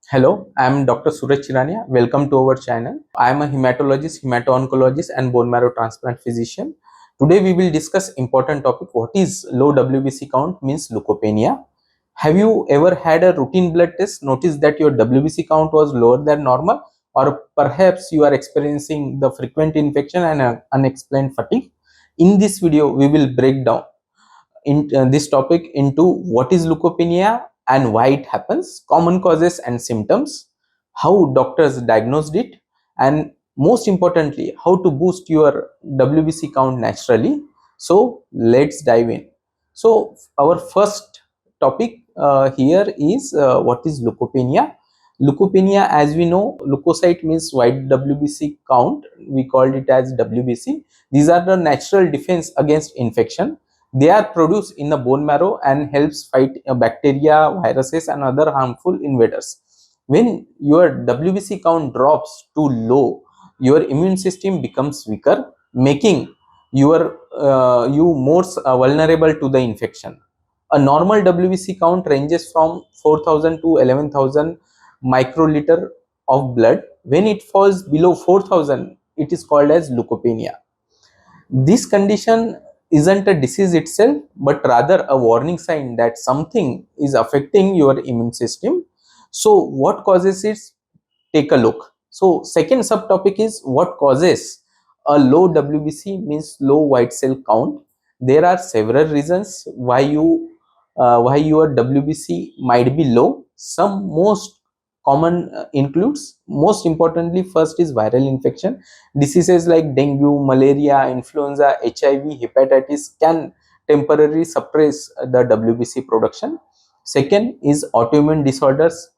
Hello, I am Dr. Suraj Chirania. Welcome to our channel. I am a hematologist, hemato-oncologist and bone marrow transplant physician. Today we will discuss important topic. What is low WBC count means leukopenia. Have you ever had a routine blood test, notice that your WBC count was lower than normal, or perhaps you are experiencing the frequent infection and unexplained fatigue? In this video we will break down in this topic into what is leukopenia and why it happens, common causes and symptoms, how doctors diagnosed it, and most importantly, how to boost your WBC count naturally. So let's dive in. So our first topic here is what is leukopenia. Leukopenia, as we know, leukocyte means white WBC count. We called it as WBC. These are the natural defense against infection. They are produced in the bone marrow and helps fight bacteria, viruses and other harmful invaders. When your WBC count drops too low, your immune system becomes weaker, making you more vulnerable to the infection. A normal WBC count ranges from 4,000 to 11,000 microliter of blood. When it falls below 4,000, it is called as leukopenia. This condition isn't a disease itself, but rather a warning sign that something is affecting your immune system. So, what causes it? Take a look. So, second subtopic is what causes a low WBC means low white cell count. There are several reasons why your WBC might be low. Some most common includes, most importantly, first is viral infection. Diseases like dengue, malaria, influenza, HIV, hepatitis can temporarily suppress the WBC production. Second is autoimmune disorders.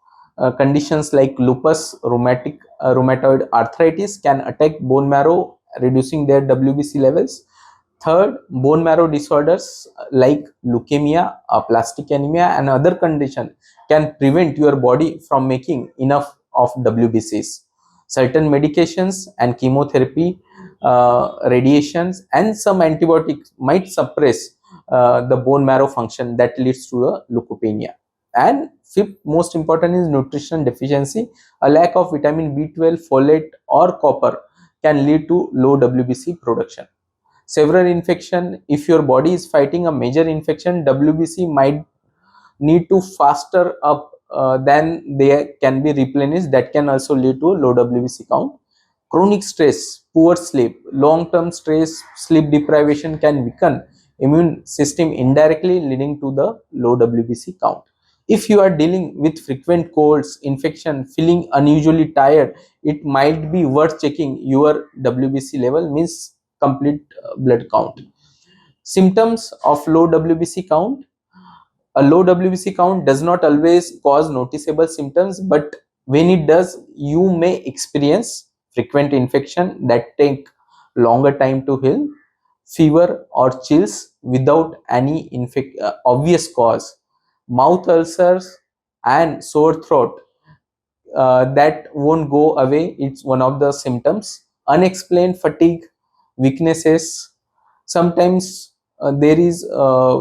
Conditions like lupus, rheumatoid arthritis can attack bone marrow, reducing their WBC levels. Third, bone marrow disorders like leukemia, plastic anemia and other conditions can prevent your body from making enough of WBCs. Certain medications and chemotherapy, radiations and some antibiotics might suppress the bone marrow function that leads to a leukopenia. And fifth most important is nutrition deficiency. A lack of vitamin B12, folate or copper can lead to low WBC production. Several infection, if your body is fighting a major infection, WBC might need to faster up than they can be replenished. That can also lead to a low WBC count. Chronic stress, poor sleep, long-term stress, sleep deprivation can weaken immune system indirectly, leading to the low WBC count. If you are dealing with frequent colds, infection, feeling unusually tired, it might be worth checking your WBC level, means complete blood count. Symptoms of low WBC count. A low WBC count does not always cause noticeable symptoms, but when it does, you may experience frequent infection that take longer time to heal, fever or chills without any obvious cause, mouth ulcers and sore throat that won't go away. It's one of the symptoms. Unexplained fatigue, weaknesses. Sometimes there is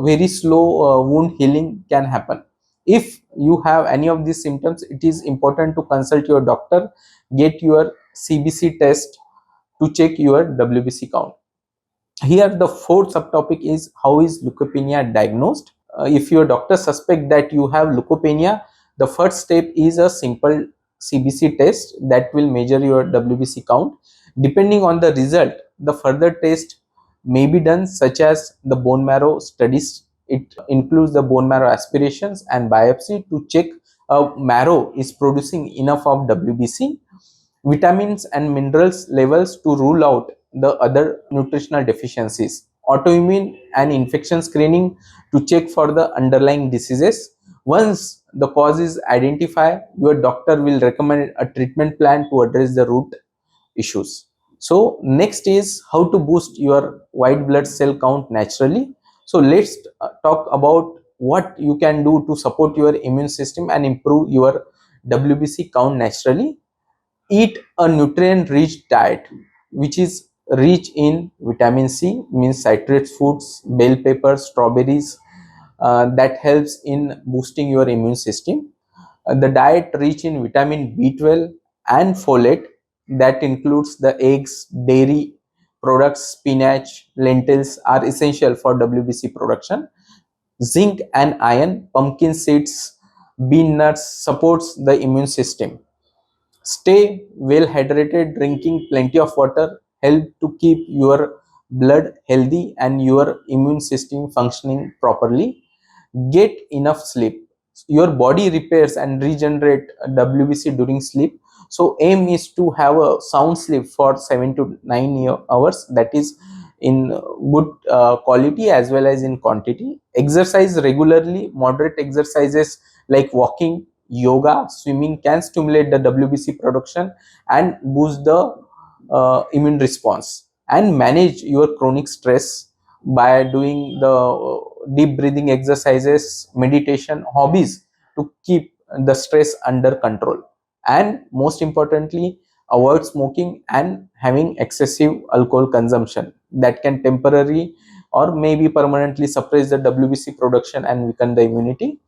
very slow wound healing can happen. If you have any of these symptoms, it is important to consult your doctor, get your CBC test to check your WBC count. Here the fourth subtopic is how is leukopenia diagnosed. If your doctor suspect that you have leukopenia, the first step is a simple CBC test that will measure your WBC count. Depending on the result, the further test may be done, such as the bone marrow studies. It includes the bone marrow aspirations and biopsy to check marrow is producing enough of WBC, vitamins and minerals levels to rule out the other nutritional deficiencies, autoimmune and infection screening to check for the underlying diseases. Once the cause is identified, your doctor will recommend a treatment plan to address the root issues. So next is how to boost your white blood cell count naturally. So let's talk about what you can do to support your immune system and improve your WBC count naturally. Eat a nutrient rich diet which is rich in vitamin C, means citrate foods, bell peppers, strawberries, that helps in boosting your immune system. The diet rich in vitamin B12 and folate, that includes the eggs, dairy products, spinach, lentils, are essential for WBC production. Zinc and iron, pumpkin seeds, bean nuts supports the immune system. Stay well hydrated, drinking plenty of water help to keep your blood healthy and your immune system functioning properly. Get enough sleep. Your body repairs and regenerate WBC during sleep. So aim is to have a sound sleep for 7 to 9 hours, that is in good quality as well as in quantity. Exercise regularly. Moderate exercises like walking, yoga, swimming can stimulate the WBC production and boost the immune response. And manage your chronic stress by doing the deep breathing exercises, meditation, hobbies to keep the stress under control. And most importantly, avoid smoking and having excessive alcohol consumption that can temporarily or maybe permanently suppress the WBC production and weaken the immunity.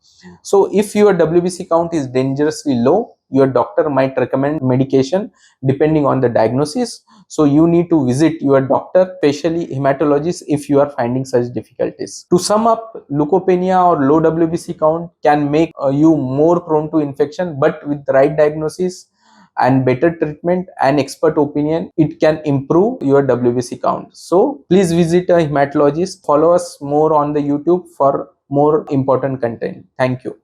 So if your WBC count is dangerously low, your doctor might recommend medication depending on the diagnosis. So you need to visit your doctor, especially hematologist, if you are finding such difficulties. To sum up, leukopenia or low WBC count can make you more prone to infection, but with the right diagnosis and better treatment and expert opinion, it can improve your WBC count. So please visit a hematologist. Follow us more on the YouTube for more important content. Thank you.